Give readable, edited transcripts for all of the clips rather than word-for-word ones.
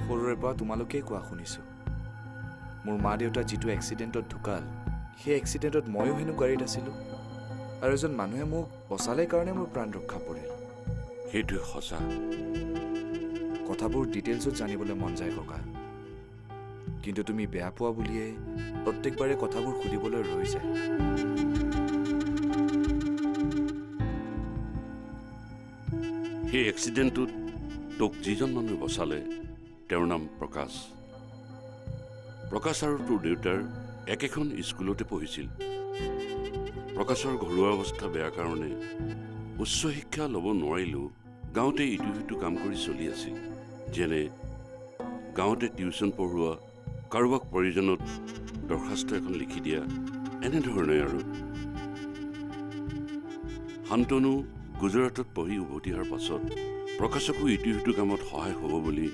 সৰুৰে পৰা তোমালোকেই কোৱা শুনিছোঁ মোৰ মা দেউতা যিটো এক্সিডেণ্টত ঢুকাল সেই এক্সিডেণ্টত ময়ো হেনো গাড়ীত আছিলোঁ আৰু এজন মানুহে মোক বচালে কাৰণে মোৰ প্ৰাণ ৰক্ষা পৰিল সেইটোৱে সঁচা কথাবোৰ ডিটেইলছত জানিবলৈ মন যায় ককা কিন্তু তুমি বেয়া পোৱা বুলিয়ে প্ৰত্যেকবাৰে কথাবোৰ সুধিবলৈ ৰৈ যায় সেই এক্সিডেণ্টটোত তোক যিজন মানুহে বচালে তেওঁৰ নাম প্ৰকাশ প্ৰকাশ আৰু তোৰ দেউতাৰ একেখন স্কুলতে পঢ়িছিল প্ৰকাশৰ ঘৰুৱা অৱস্থা বেয়া কাৰণে উচ্চ শিক্ষা ল'ব নোৱাৰিলেও গাঁৱতে ইটো সিটো কাম কৰি চলি আছিল যেনে গাঁৱতে টিউশ্যন পঢ়োৱা কাৰোবাক প্ৰয়োজনত দৰখাস্ত এখন লিখি দিয়া এনেধৰণে আৰু শান্তনু গুজৰাটত পঢ়ি উভতি অহাৰ পাছত প্ৰকাশকো ইটো সিটো কামত সহায় হ'ব বুলি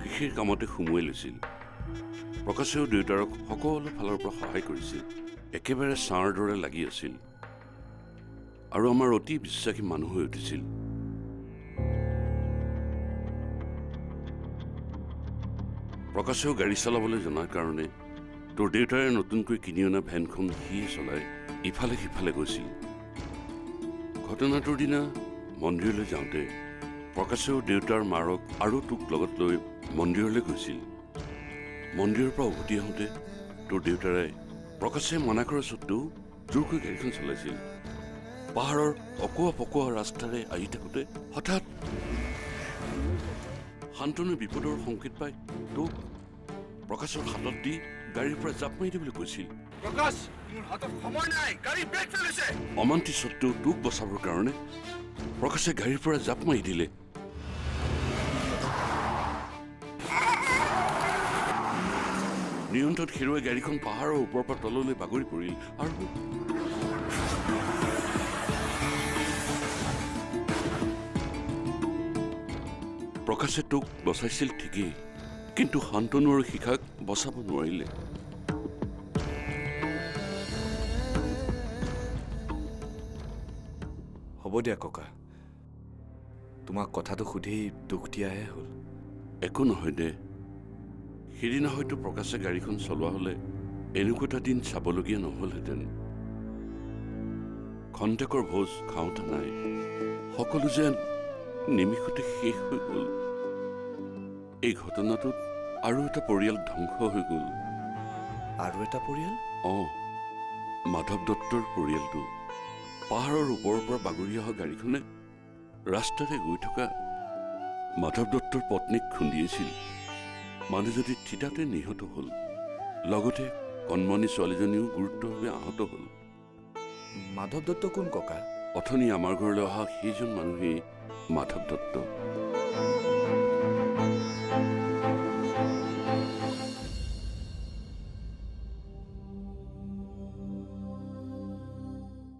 কৃষিৰ কামতে সুমুৱাই লৈছিল প্ৰকাশেও দেউতাৰক সকলো ফালৰ পৰা সহায় কৰিছিল একেবাৰে ছাঁৰ দৰে লাগি আছিল আৰু আমাৰ অতি বিশ্বাসী মানুহ হৈ উঠিছিল প্ৰকাশেও গাড়ী চলাবলৈ জনাৰ কাৰণে তোৰ দেউতাৰে নতুনকৈ কিনি অনা ভেনখন সিয়ে চলাই ইফালে সিফালে গৈছিল ঘটনাটোৰ দিনা মন্দিৰলৈ যাওঁতে প্ৰকাশেও দেউতাৰ মাৰক আৰু তোক লগত লৈ মন্দিৰলৈ গৈছিল মন্দিৰৰ পৰা উভতি আহোঁতে তোৰ দেউতাৰে প্ৰকাশে মনা কৰা স্বত্বেও জোৰকৈ গাড়ীখন চলাইছিল পাহাৰৰ অকোৱা পকোৱা ৰাস্তাৰে আহি থাকোঁতে হঠাৎ শান্তনুৰ বিপদৰ সংকেত পাই তোক প্ৰকাশৰ হাতত দি গাড়ীৰ পৰা জাপ মাৰি দিবলৈ কৈছিল অমান্তি স্বত্বেও তোক বচাবৰ কাৰণে প্ৰকাশে গাড়ীৰ পৰা জাপ মাৰি দিলে নিয়ন্ত্ৰণ হেৰুৱাই গাড়ীখন পাহাৰৰ ওপৰৰ পৰা তললৈ বাগৰি পৰিল আৰু প্ৰকাশে তোক বচাইছিল ঠিকেই কিন্তু শান্তনু আৰু শিখাক বচাব নোৱাৰিলে হ'ব দিয়া ককা তোমাক কথাটো সুধি দুখ দিয়াহে হ'ল একো নহয় দে সেইদিনা হয়তো প্ৰকাশে গাড়ীখন চলোৱা হ'লে এনেকুৱা এটা দিন চাবলগীয়া নহ'লহেঁতেন খন্তেকৰ ভোজ খাওঁতা নাই সকলো যেন নিমিষতে শেষ হৈ গ'ল এই ঘটনাটোত আৰু এটা পৰিয়াল ধ্বংস হৈ গ'ল আৰু এটা পৰিয়াল মাধৱ দত্তৰ পৰিয়ালটো পাহাৰৰ ওপৰৰ পৰা বাগৰি অহা গাড়ীখনে ৰাস্তাৰে গৈ থকা মাধৱ দত্তৰ পত্নীক খুন্দিয়াইছিল মানুহজনী থিতাতে নিহত হ'ল লগতে কণমানি ছোৱালীজনীও গুৰুত্বভাৱে আহত হ'ল মাধৱ দত্ত কোন ককা অথনি আমাৰ ঘৰলৈ অহা সেইজন মানুহেই মাধৱ দত্ত